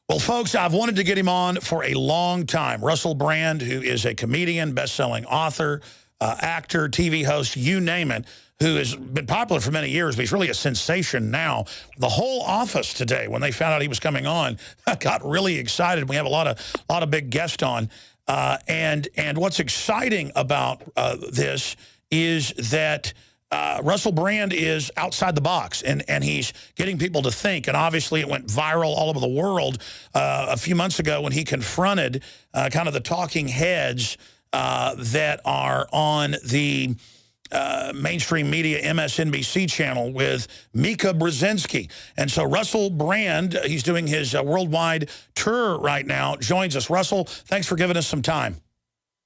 Well, folks, I've wanted to get him on for a long time. Russell Brand, who is a comedian, best-selling author, actor, TV host, you name it, who has been popular for many years, but he's really a sensation now. The whole office today, when they found out he was coming on, got really excited. We have a lot of big guests on. And what's exciting about this is that Russell Brand is outside the box, and he's getting people to think. And obviously it went viral all over the world a few months ago when he confronted kind of the talking heads that are on the mainstream media MSNBC channel with Mika Brzezinski. And so Russell Brand, he's doing his worldwide tour right now, joins us. Russell, thanks for giving us some time.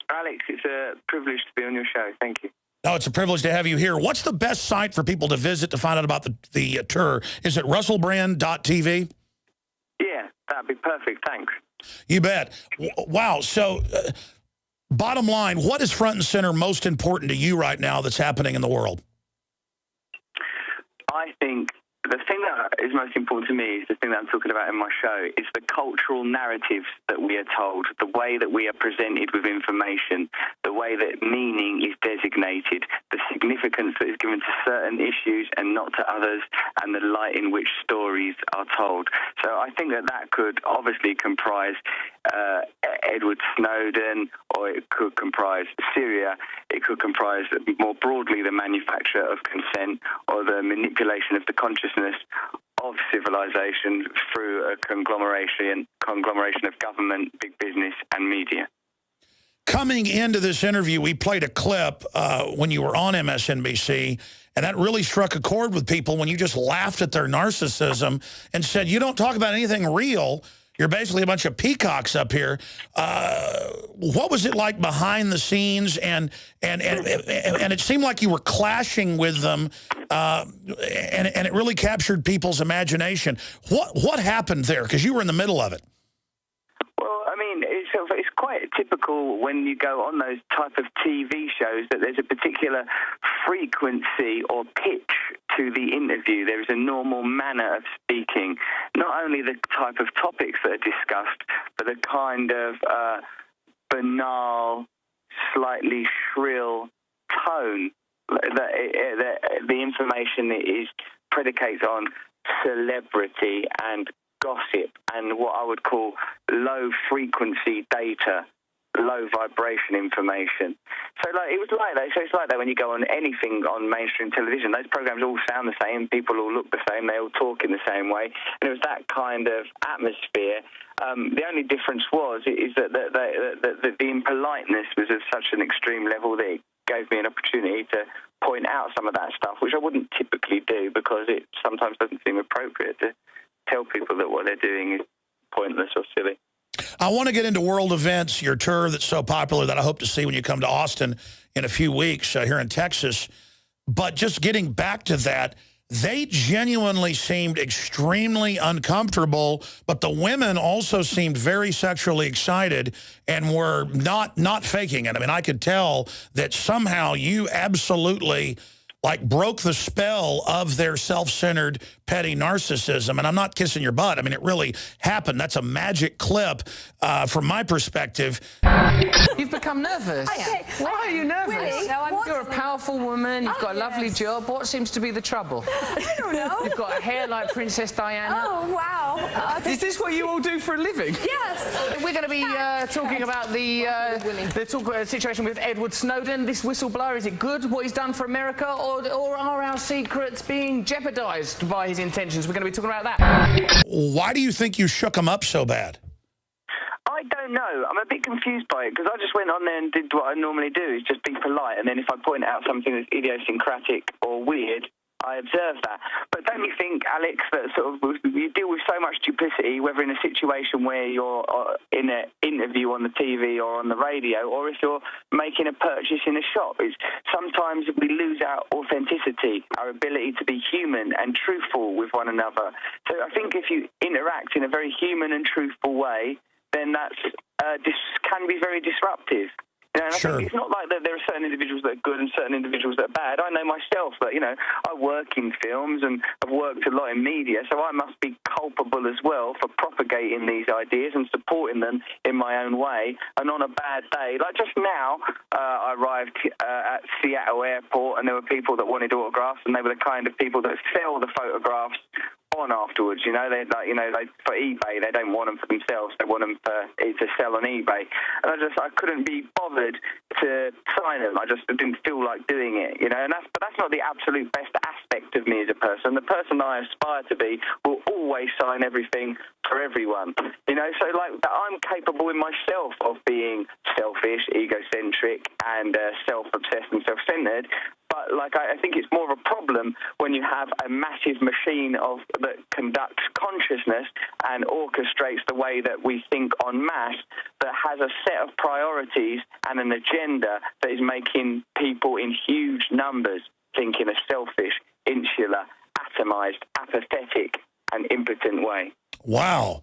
Alex, it's a privilege to be on your show. Thank you. No, it's a privilege to have you here. What's the best site for people to visit to find out about the tour? Is it russellbrand.tv? Yeah, that'd be perfect. Thanks. You bet. Wow. So bottom line, what is front and center most important to you right now that's happening in the world? I think the thing that is most important to me is the thing that I'm talking about in my show is the cultural narratives that we are told, the way that we are presented with information, the way that meaning is designated, the significance that is given to certain issues and not to others, and the light in which stories are told. So I think that that could obviously comprise Edward Snowden, or it could comprise Syria, it could comprise more broadly the manufacture of consent or the manipulation of the consciousness of civilization through a conglomeration of government, big business, and media. Coming into this interview, we played a clip when you were on MSNBC, and that really struck a chord with people when you just laughed at their narcissism and said, you don't talk about anything real. You're basically a bunch of peacocks up here. What was it like behind the scenes? And it seemed like you were clashing with them, and it really captured people's imagination. What happened there? Because you were in the middle of it. Well, I mean, it's quite typical when you go on those type of TV shows that there's a particular frequency or pitch to the interview. There is a normal manner of speaking, not only the type of topics that are discussed, but the kind of banal, slightly shrill tone that the information is predicates on celebrity and gossip and what I would call low-frequency data, low-vibration information. So it was like that. So it's like that when you go on anything on mainstream television. Those programs all sound the same. People all look the same. They all talk in the same way. And it was that kind of atmosphere. The only difference is that the impoliteness was of such an extreme level that it gave me an opportunity to point out some of that stuff, which I wouldn't typically do because it sometimes doesn't seem appropriate to tell people that what they're doing is pointless or silly. I want to get into world events, your tour that's so popular that I hope to see when you come to Austin in a few weeks here in Texas. But just getting back to that, they genuinely seemed extremely uncomfortable, but the women also seemed very sexually excited and were not faking it. I mean, I could tell that somehow you absolutely broke the spell of their self-centered, petty narcissism. And I'm not kissing your butt. I mean, it really happened. That's a magic clip from my perspective. You've become nervous. Why are you nervous? Really? No, You're a powerful woman. You've got a lovely job. What seems to be the trouble? I don't know. You've got a hair like Princess Diana. Oh, wow. Is this what you all do for a living? Yes. We're going to be talking about the situation with Edward Snowden, this whistleblower. Is it good, what he's done for America, or are our secrets being jeopardized by his intentions? We're going to be talking about that. Why do you think you shook him up so bad? I don't know. I'm a bit confused by it because I just went on there and did what I normally do, is just be polite. And then if I point out something that's idiosyncratic or weird, I observe that. But don't you think, Alex, that sort of you deal with so much duplicity, whether in a situation where you're in an interview on the TV or on the radio, or if you're making a purchase in a shop, is sometimes we lose our authenticity, our ability to be human and truthful with one another. So I think if you interact in a very human and truthful way, then that's can be very disruptive. You know, and Sure. I think it's not like that there are certain individuals that are good and certain individuals that are bad. I know myself that, you know, I work in films and I've worked a lot in media, so I must be culpable as well for propagating these ideas and supporting them in my own way. And on a bad day, like just now, I arrived at Seattle Airport and there were people that wanted autographs, and they were the kind of people that sell the photographs on afterwards. You know, they like, you know, like for eBay, they don't want them for themselves, they want them to sell on eBay. And I couldn't be bothered to sign them. I just didn't feel like doing it, you know. And but that's not the absolute best aspect of me as a person. The person I aspire to be will always sign everything for everyone, you know. So like I'm capable in myself of being selfish, egocentric, and self-obsessed and self-centered. But like I think it's more of a problem when you have a massive machine that conducts consciousness and orchestrates the way that we think en masse, that has a set of priorities and an agenda that is making people in huge numbers think in a selfish, insular, atomized, apathetic, and impotent way. Wow.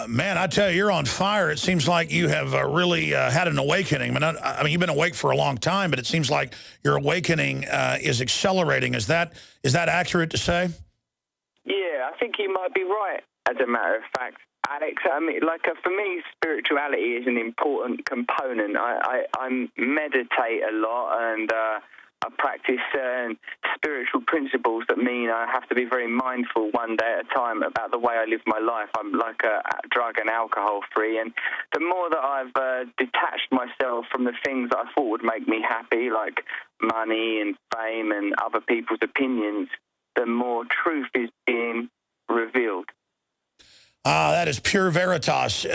Man, I tell you, you're on fire. It seems like you have really had an awakening. I mean, you've been awake for a long time, but it seems like your awakening is accelerating. Is that accurate to say? Yeah, I think you might be right, as a matter of fact, Alex. I mean, like for me, spirituality is an important component. I meditate a lot, and I practice certain spiritual principles that mean I have to be very mindful one day at a time about the way I live my life. I'm like a drug and alcohol free, and the more that I've detached myself from the things that I thought would make me happy, like money and fame and other people's opinions, the more truth is being revealed. That is pure veritas,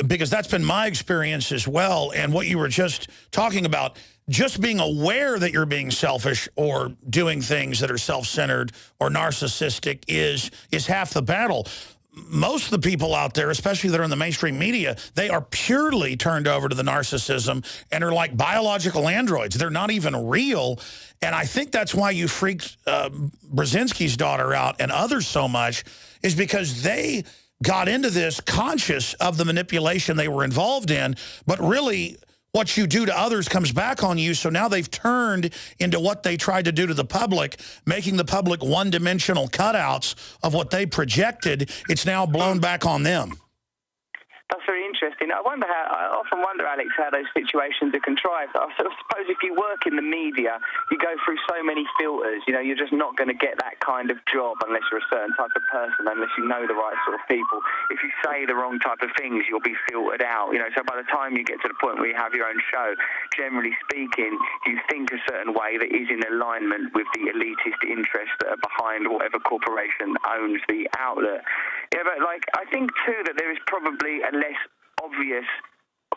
because that's been my experience as well. And what you were just talking about, just being aware that you're being selfish or doing things that are self-centered or narcissistic is half the battle. Most of the people out there, especially that are in the mainstream media, they are purely turned over to the narcissism and are like biological androids. They're not even real. And I think that's why you freaked Brzezinski's daughter out and others so much, is because they got into this conscious of the manipulation they were involved in, but really what you do to others comes back on you. So now they've turned into what they tried to do to the public, making the public one-dimensional cutouts of what they projected. It's now blown back on them. That's very interesting. I often wonder, Alex, how those situations are contrived. I sort of suppose if you work in the media, you go through so many filters. You know, you're just not going to get that kind of job unless you're a certain type of person, unless you know the right sort of people. If you say the wrong type of things, you'll be filtered out. You know, so by the time you get to the point where you have your own show, generally speaking, you think a certain way that is in alignment with the elitist interests that are behind whatever corporation owns the outlet. Yeah, but like I think too that there is probably a less obvious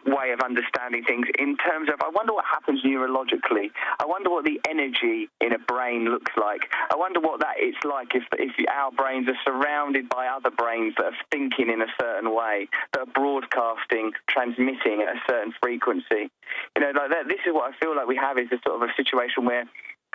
way of understanding things in terms of, I wonder what happens neurologically. I wonder what the energy in a brain looks like. I wonder what that it's like if our brains are surrounded by other brains that are thinking in a certain way, that are broadcasting, transmitting at a certain frequency. You know, like that, this is what I feel like we have, is a sort of a situation where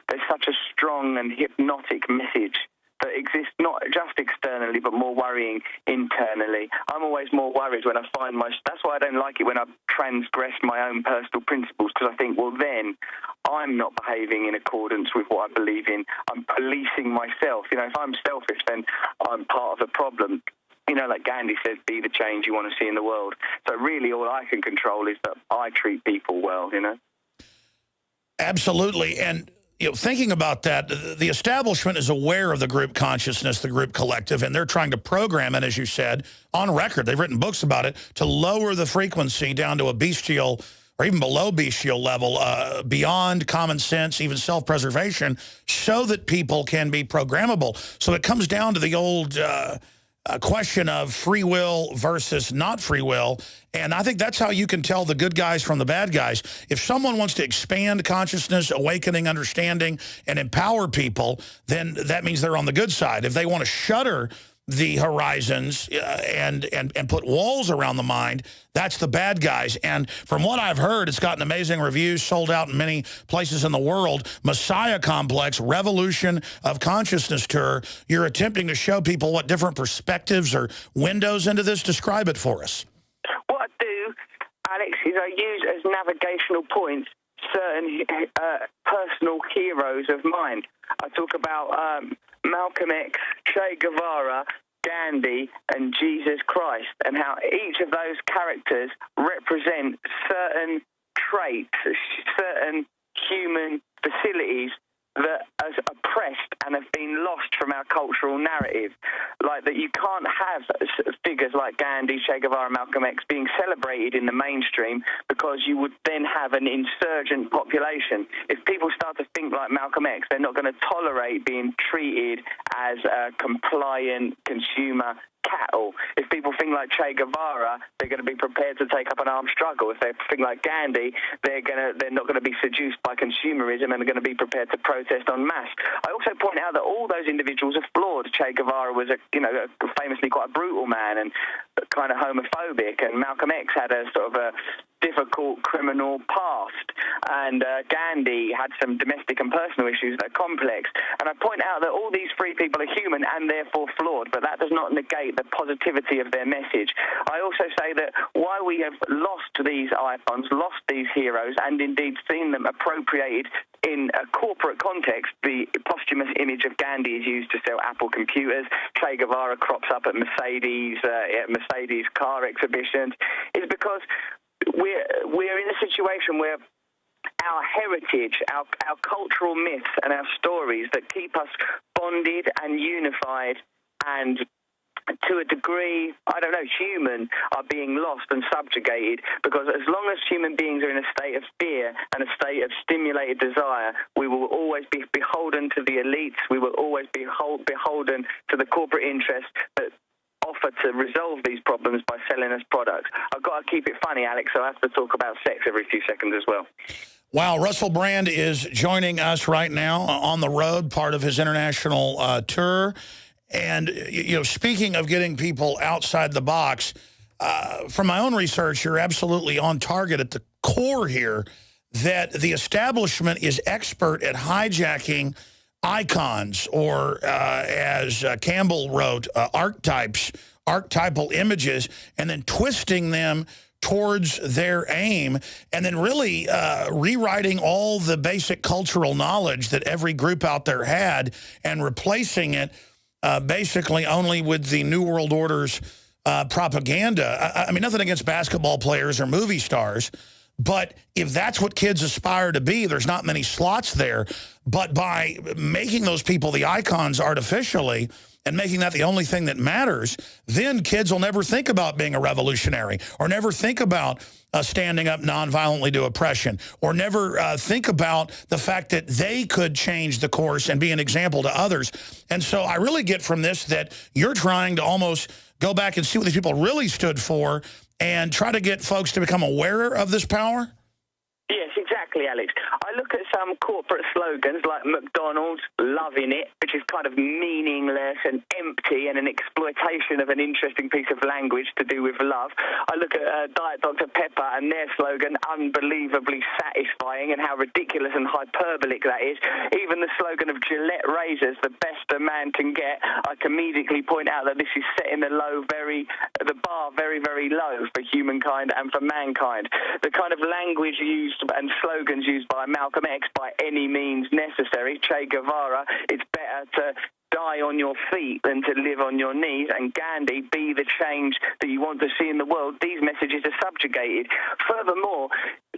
there's such a strong and hypnotic message that exists not just externally but more worrying internally. I'm always more worried when I find that's why I don't like it when I transgress my own personal principles, because I think, well, then I'm not behaving in accordance with what I believe in. I'm policing myself. You know, if I'm selfish, then I'm part of the problem. You know, like Gandhi says, be the change you want to see in the world. So really all I can control is that I treat people well, you know? Absolutely. And you know, thinking about that, the establishment is aware of the group consciousness, the group collective, and they're trying to program it, as you said, on record. They've written books about it, to lower the frequency down to a bestial or even below bestial level, beyond common sense, even self-preservation, so that people can be programmable. So it comes down to the old question of free will versus not free will. And I think that's how you can tell the good guys from the bad guys. If someone wants to expand consciousness, awakening, understanding, and empower people, then that means they're on the good side. If they want to shutter the horizons and put walls around the mind, that's the bad guys. And from what I've heard, it's gotten amazing reviews, sold out in many places in the world. Messiah Complex, Revolution of Consciousness Tour. You're attempting to show people what different perspectives or windows into this. Describe it for us. What I do, Alex, makes is I use as navigational points certain personal heroes of mine. I talk about Malcolm X, Che Guevara, Gandhi, and Jesus Christ, and how each of those characters represent certain traits, certain human facilities that are oppressed and have been lost from our cultural narrative. Like that you can't have figures like Gandhi, Che Guevara, Malcolm X being celebrated in the mainstream because you would then have an insurgent population. If people start to think like Malcolm X, they're not going to tolerate being treated as a compliant consumer cattle. If people think like Che Guevara, they're going to be prepared to take up an armed struggle. If they think like Gandhi, they're not going to be seduced by consumerism and they're going to be prepared to protest en masse. I also point out that all those individuals are flawed. Che Guevara was famously quite a brutal man and kind of homophobic, and Malcolm X had a sort of a difficult criminal past, and Gandhi had some domestic and personal issues that are complex. And I point out that all these three people are human and therefore flawed, but that does not negate the positivity of their message. I also say that while we have lost these icons, lost these heroes, and indeed seen them appropriated in a corporate context, the posthumous image of Gandhi is used to sell Apple computers. Che Guevara crops up at Mercedes car exhibitions. It's because we're in a situation where our heritage, our cultural myths and our stories that keep us bonded and unified and to a degree, I don't know, human, are being lost and subjugated, because as long as human beings are in a state of fear and a state of stimulated desire, we will always be beholden to the elites, we will always be beholden to the corporate interests that offer to resolve these problems by selling us products. I've got to keep it funny, Alex, so I have to talk about sex every few seconds as well. Wow, Russell Brand is joining us right now on the road, part of his international tour. And, speaking of getting people outside the box, from my own research, you're absolutely on target at the core here, that the establishment is expert at hijacking icons, or as Campbell wrote, archetypal images, and then twisting them towards their aim, and then really rewriting all the basic cultural knowledge that every group out there had and replacing it basically only with the New World Order's propaganda. I mean, nothing against basketball players or movie stars, but if that's what kids aspire to be, there's not many slots there. But by making those people the icons artificially and making that the only thing that matters, then kids will never think about being a revolutionary, or never think about standing up nonviolently to oppression, or never think about the fact that they could change the course and be an example to others. And so I really get from this that you're trying to almost go back and see what these people really stood for and try to get folks to become aware of this power? Yes, exactly, Alex. I look at some corporate slogans like McDonald's, loving it, which is kind of meaningless and empty and an exploitation of an interesting piece of language to do with love. I look at Diet Dr. Pepper and their slogan, unbelievably satisfying, and how ridiculous and hyperbolic that is. Even the slogan of Gillette razors, the best a man can get, I can immediately point out that this is setting the bar very, very low for humankind and for mankind. The kind of language used and slogans used by Malcolm X, by any means necessary. Che Guevara, it's better to die on your feet than to live on your knees, and Gandhi, be the change that you want to see in the world. These messages are subjugated. Furthermore,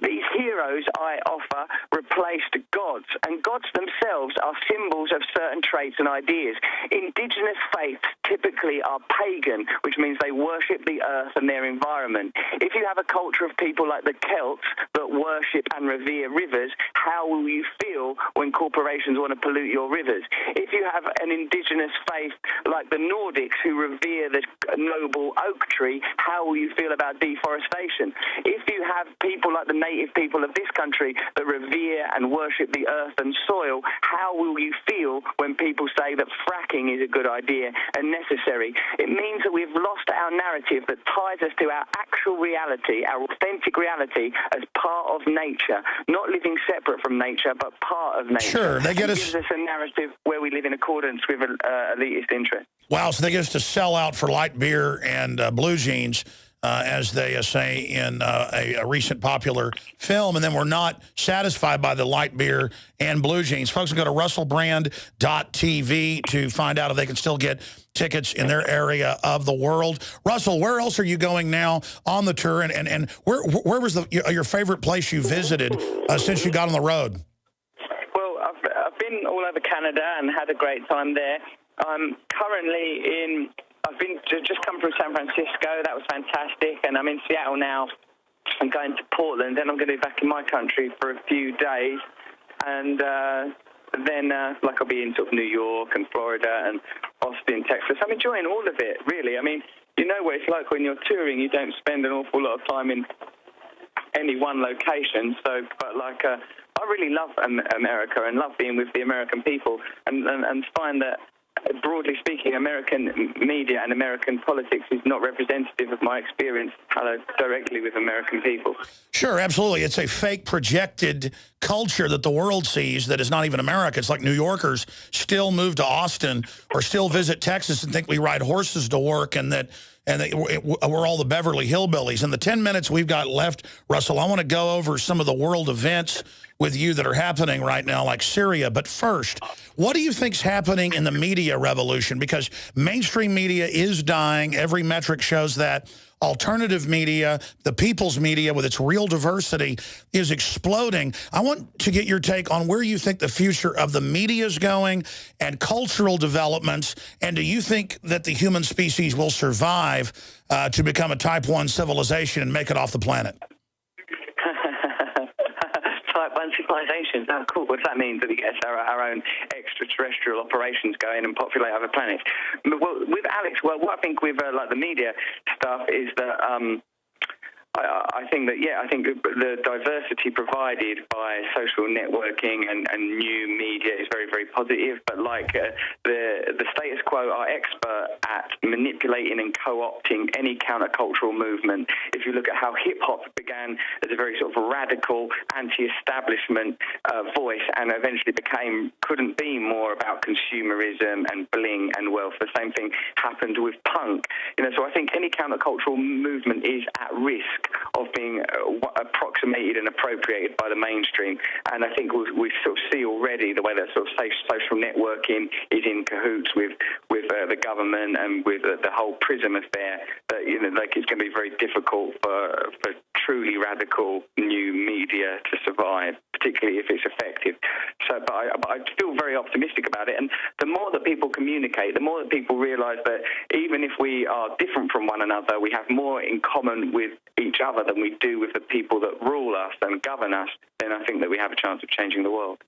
these heroes I offer replaced gods, and gods themselves are symbols of certain traits and ideas. Indigenous faiths typically are pagan, which means they worship the earth and their environment. If you have a culture of people like the Celts that worship and revere rivers, how will you feel when corporations want to pollute your rivers? If you have an indigenous faith like the Nordics who revere the noble oak tree, how will you feel about deforestation? If you have people like the native people of this country that revere and worship the earth and soil, how will you feel when people say that fracking is a good idea and necessary? It means that we've lost our narrative that ties us to our actual reality, our authentic reality, as part of nature, not living separate from nature, but part of nature. Sure, they get us. It gives us a narrative where we live in accordance with elitist interest. Wow, so they get us to sell out for light beer and blue jeans, as they say in a recent popular film, and then we're not satisfied by the light beer and blue jeans. Folks can go to russellbrand.tv to find out if they can still get tickets in their area of the world. Russell, where else are you going now on the tour, and where was your favorite place you visited since you got on the road? Well, I've been all over Canada and had a great time there. I'm currently I've just come from San Francisco. That was fantastic. And I'm in Seattle now. I'm going to Portland. Then I'm going to be back in my country for a few days. And then, I'll be in sort of New York and Florida and Austin, Texas. I'm enjoying all of it, really. I mean, you know what it's like when you're touring. You don't spend an awful lot of time in any one location. So, but I really love America and love being with the American people and find that, broadly speaking, American media and American politics is not representative of my experience directly with American people. Sure, absolutely. It's a fake projected culture that the world sees that is not even America. It's like New Yorkers still move to Austin or still visit Texas and think we ride horses to work and that we're all the Beverly Hillbillies. In the 10 minutes we've got left, Russell, I want to go over some of the world events with you that are happening right now, like Syria. But first, what do you think's happening in the media revolution? Because mainstream media is dying. Every metric shows that. Alternative media, the people's media with its real diversity, is exploding. I want to get your take on where you think the future of the media is going and cultural developments. And do you think that the human species will survive to become a type 1 civilization and make it off the planet? Type 1 civilization. Oh, cool. What does that mean? That we get our own extraterrestrial operations going and populate other planets? Well, with Alex, what I think with the media stuff is that I think that, I think the diversity provided by social networking and new media is very, very positive. But the status quo are expert at manipulating and co-opting any countercultural movement. If you look at how hip-hop began as a very sort of radical, anti-establishment voice and eventually couldn't be more about consumerism and bling and wealth. The same thing happened with punk. So I think any countercultural movement is at risk of being approximated and appropriated by the mainstream. And I think we sort of see already the way that sort of social networking is in cahoots with the government and with the whole PRISM affair, that it's going to be very difficult for truly radical new media to survive, particularly if it's effective. So, but I feel very optimistic about it. And the more that people communicate, the more that people realise that even if we are different from one another, we have more in common with each other than we do with the people that rule us and govern us, then I think that we have a chance of changing the world.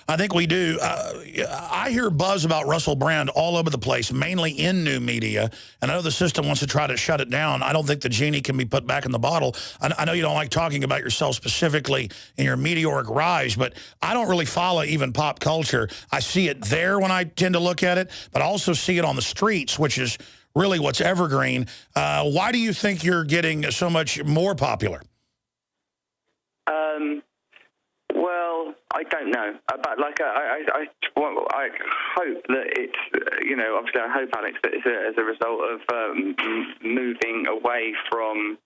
I think we do. I hear buzz about Russell Brand all over the place, mainly in new media. And I know the system wants to try to shut it down. I don't think the genie can be put back in the bottle. I know you don't like talking about yourself specifically in your meteoric rise, but I don't really follow even pop culture. I see it there when I tend to look at it, but I also see it on the streets, which is really what's evergreen. Why do you think you're getting so much more popular? Well, I don't know, but I hope that it's obviously I hope, Alex, that it's as a result of moving away from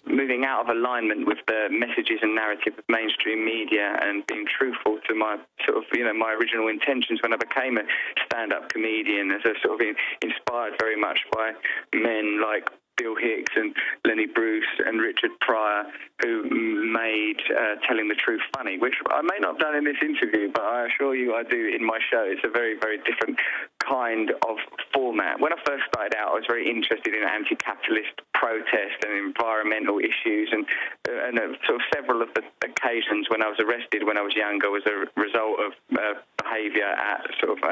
moving out of alignment with the messages and narrative of mainstream media and being truthful to my sort of my original intentions when I became a stand-up comedian, as a sort of inspired very much by men like Bill Hicks and Lenny Bruce and Richard Pryor, who made telling the truth funny, which I may not have done in this interview, but I assure you I do in my show. It's a very, very different kind of format. When I first started out, I was very interested in anti-capitalist protest and environmental issues, and sort of several of the occasions when I was arrested when I was younger was a result of behaviour at sort of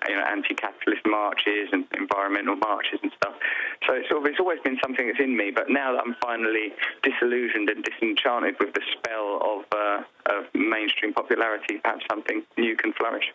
anti-capitalist marches and environmental marches and stuff. So it's always been something that's in me. But now that I'm finally disillusioned and disenchanted with the spell of mainstream popularity, perhaps something new can flourish.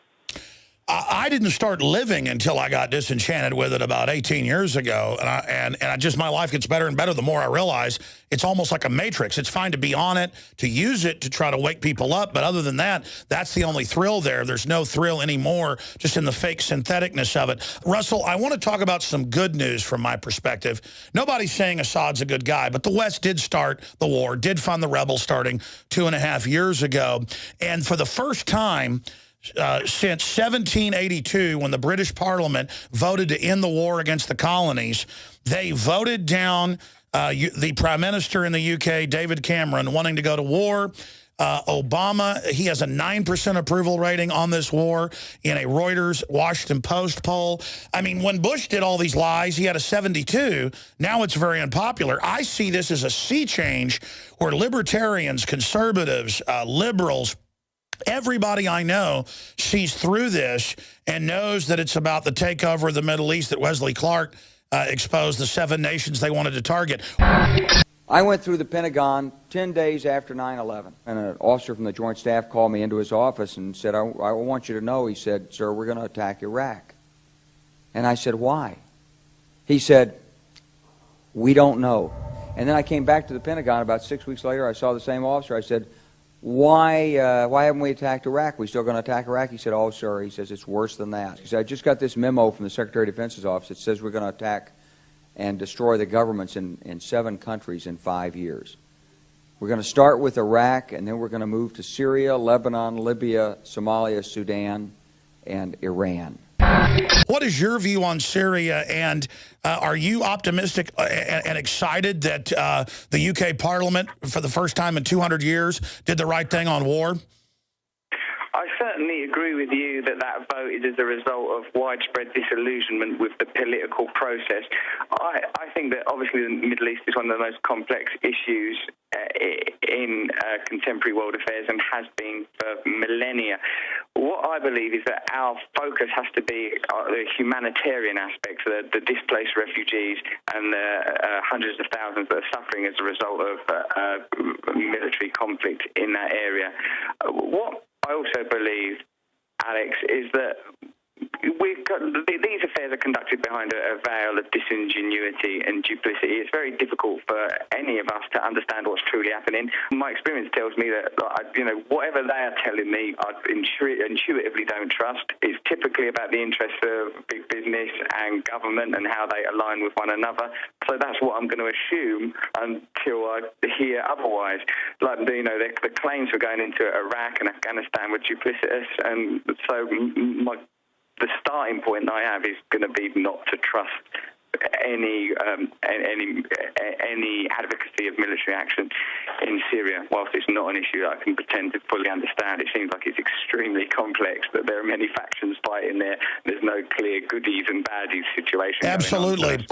I didn't start living until I got disenchanted with it about 18 years ago. And I just, my life gets better and better the more I realize it's almost like a matrix. It's fine to be on it, to use it to try to wake people up. But other than that, that's the only thrill there. There's no thrill anymore just in the fake syntheticness of it. Russell, I want to talk about some good news from my perspective. Nobody's saying Assad's a good guy, but the West did start the war, did fund the rebels starting 2.5 years ago. And for the first time, since 1782, when the British Parliament voted to end the war against the colonies, they voted down the Prime Minister in the UK, David Cameron, wanting to go to war. Obama, he has a 9% approval rating on this war in a Reuters Washington Post poll. I mean, when Bush did all these lies, he had a 72. Now it's very unpopular. I see this as a sea change where libertarians, conservatives, liberals, everybody I know sees through this and knows that it's about the takeover of the Middle East that Wesley Clark exposed the 7 nations they wanted to target. I went through the Pentagon 10 days after 9/11, and an officer from the Joint Staff called me into his office and said, I want you to know, he said, sir, we're going to attack Iraq. And I said, why? He said, we don't know. And then I came back to the Pentagon about 6 weeks later. I saw the same officer. I said, why haven't we attacked Iraq? We still going to attack Iraq? He said, oh, sir. He says, it's worse than that. He said, I just got this memo from the Secretary of Defense's office. It says we're going to attack and destroy the governments in 7 countries in 5 years. We're going to start with Iraq, and then we're going to move to Syria, Lebanon, Libya, Somalia, Sudan, and Iran. What is your view on Syria, and are you optimistic and excited that the UK Parliament, for the first time in 200 years, did the right thing on war? I certainly agree with you that that vote is as a result of widespread disillusionment with the political process. I think that obviously the Middle East is one of the most complex issues in contemporary world affairs and has been for millennia. What I believe is that our focus has to be the humanitarian aspects, the displaced refugees and the hundreds of thousands that are suffering as a result of military conflict in that area. What I also believe, Alex, is that these affairs are conducted behind a veil of disingenuity and duplicity. It's very difficult for any of us to understand what's truly happening. My experience tells me that, whatever they are telling me, I intuitively don't trust. It's typically about the interests of big business and government and how they align with one another. So that's what I'm going to assume until I hear otherwise. The claims for going into Iraq and Afghanistan were duplicitous, and so the starting point I have is going to be not to trust any advocacy of military action in Syria. Whilst it's not an issue that I can pretend to fully understand, it seems like it's extremely complex, that there are many factions fighting there. There's no clear goodies and baddies situation. Absolutely.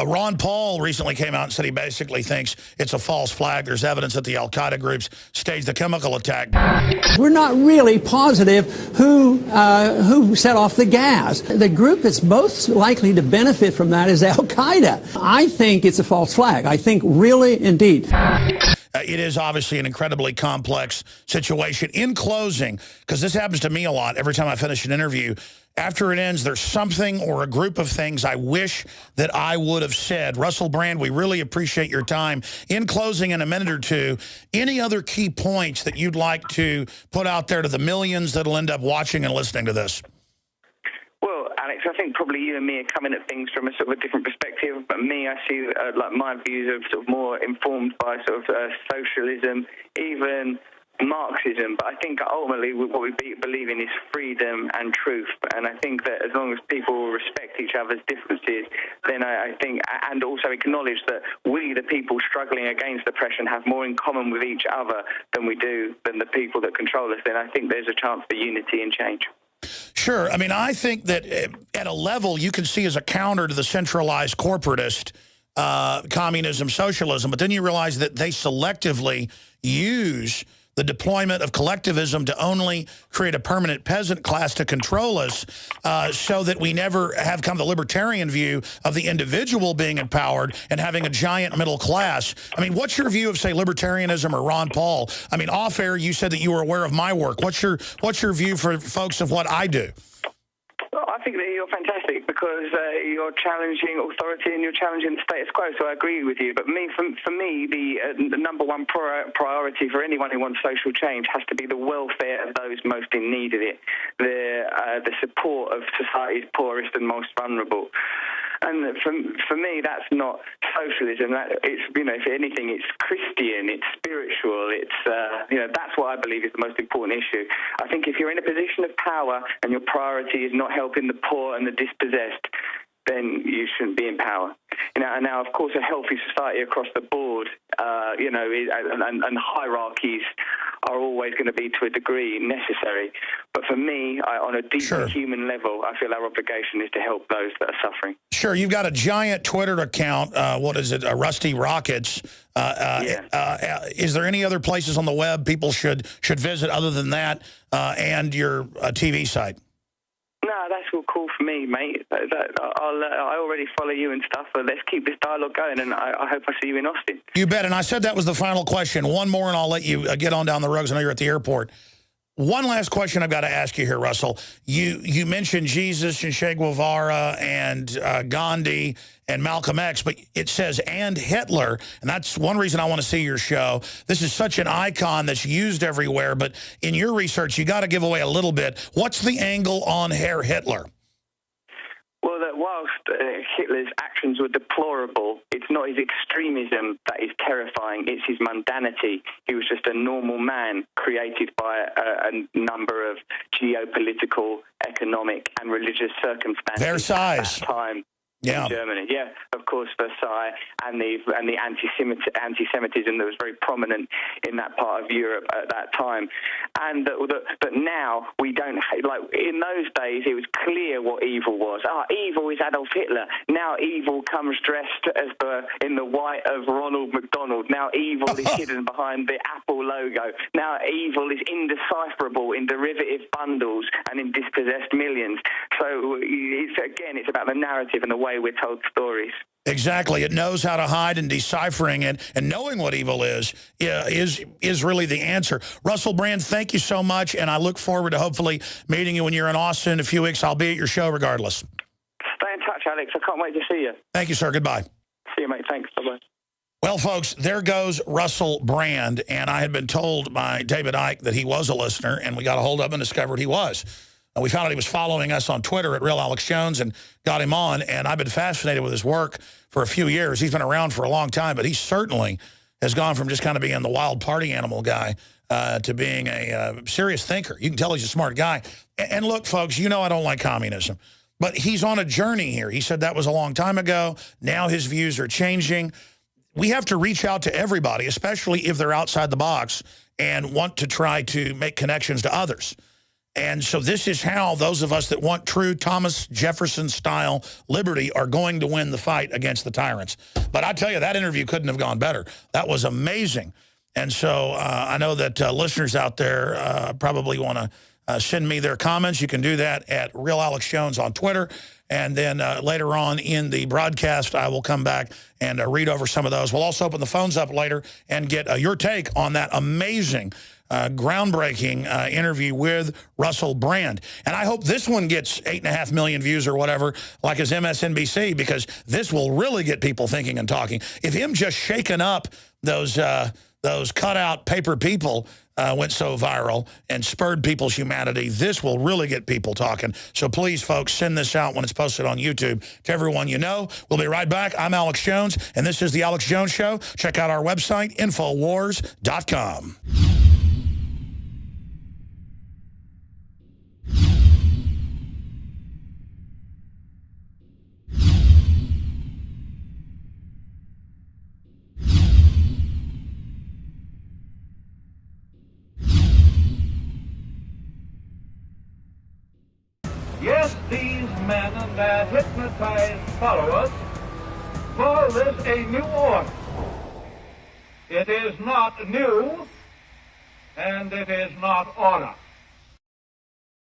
Ron Paul recently came out and said he basically thinks it's a false flag. There's evidence that the al-Qaeda groups staged the chemical attack. We're not really positive who set off the gas. The group that's most likely to benefit from that is al-Qaeda. I think it's a false flag. I think really, indeed. It is obviously an incredibly complex situation. In closing, because this happens to me a lot every time I finish an interview, after it ends, there's something or a group of things I wish that I would have said. Russell Brand, we really appreciate your time. In closing, in a minute or two, any other key points that you'd like to put out there to the millions that'll end up watching and listening to this? Well, Alex, I think probably you and me are coming at things from a sort of a different perspective. But me, I see my views are sort of more informed by sort of socialism, even Marxism. But I think ultimately what we believe in is freedom and truth. And I think that as long as people respect each other's differences, then I think, and also acknowledge that we, the people struggling against oppression, have more in common with each other than the people that control us, then I think there's a chance for unity and change. Sure. I mean, I think that at a level you can see as a counter to the centralized corporatist communism, socialism, but then you realize that they selectively use the deployment of collectivism to only create a permanent peasant class to control us, so that we never have come to the libertarian view of the individual being empowered and having a giant middle class. I mean, what's your view of, say, libertarianism or Ron Paul? I mean, off air, you said that you were aware of my work. What's your view for folks of what I do? think that you're fantastic because you're challenging authority and you're challenging the status quo, so I agree with you. But for me, the number one priority for anyone who wants social change has to be the welfare of those most in need of it, the support of society's poorest and most vulnerable. And for me, that's not socialism. It's, if anything, it's Christian, it's spiritual. It's that's what I believe is the most important issue. I think if you're in a position of power and your priority is not helping the poor and the dispossessed, then you shouldn't be in power. And now, of course, a healthy society across the board, and hierarchies are always going to be, to a degree, necessary. But for me, on a deep human level, I feel our obligation is to help those that are suffering. Sure, you've got a giant Twitter account. What is it? Rusty Rockets. Is there any other places on the web people should visit other than that and your TV site? No, that's all cool for me, mate. I already follow you and stuff, but let's keep this dialogue going, and I hope I see you in Austin. You bet, and I said that was the final question. One more, and I'll let you get on down the road because I know you're at the airport. One last question I've got to ask you here, Russell. You mentioned Jesus and Che Guevara and Gandhi and Malcolm X, but it says, and Hitler, and that's one reason I want to see your show. This is such an icon that's used everywhere, but in your research, you got to give away a little bit. What's the angle on Herr Hitler? Well, that whilst Hitler's actions were deplorable, it's not his extremism that is terrifying, it's his mundanity. He was just a normal man created by a number of geopolitical, economic and religious circumstances Versailles. At that time. In Germany, of course, Versailles and the anti-Semitism that was very prominent in that part of Europe at that time, and that now we don't like. In those days, it was clear what evil was. Evil is Adolf Hitler. Now evil comes dressed as in the white of Ronald McDonald. Now evil is hidden behind the Apple logo. Now evil is indecipherable in derivative bundles and in dispossessed millions. So it's about the narrative and the way we're told stories. Exactly. It knows how to hide, and deciphering it and knowing what evil is really the answer. Russell Brand, thank you so much, and I look forward to hopefully meeting you when you're in Austin in a few weeks. I'll be at your show regardless. Stay in touch, Alex. I can't wait to see you. Thank you, sir. Goodbye. See you, mate. Thanks. Bye-bye. Well, folks, there goes Russell Brand, and I had been told by David Icke that he was a listener, and we got a hold of him and discovered he was. And we found out he was following us on Twitter at Real Alex Jones and got him on. And I've been fascinated with his work for a few years. He's been around for a long time, but he certainly has gone from just kind of being the wild party animal guy to being a serious thinker. You can tell he's a smart guy. And look, folks, you know I don't like communism, but he's on a journey here. He said that was a long time ago. Now his views are changing. We have to reach out to everybody, especially if they're outside the box and want to try to make connections to others. And so this is how those of us that want true Thomas Jefferson-style liberty are going to win the fight against the tyrants. But I tell you, that interview couldn't have gone better. That was amazing. And so I know that listeners out there probably want to send me their comments. You can do that at Real Alex Jones on Twitter. And then later on in the broadcast, I will come back and read over some of those. We'll also open the phones up later and get your take on that amazing groundbreaking interview with Russell Brand. And I hope this one gets 8.5 million views or whatever, like his MSNBC, because this will really get people thinking and talking. If him just shaking up those cutout paper people went so viral and spurred people's humanity, this will really get people talking. So please, folks, send this out when it's posted on YouTube to everyone you know. We'll be right back. I'm Alex Jones, and this is The Alex Jones Show. Check out our website, Infowars.com. Yes, these men and their hypnotized followers call this a new order. It is not new, and it is not order.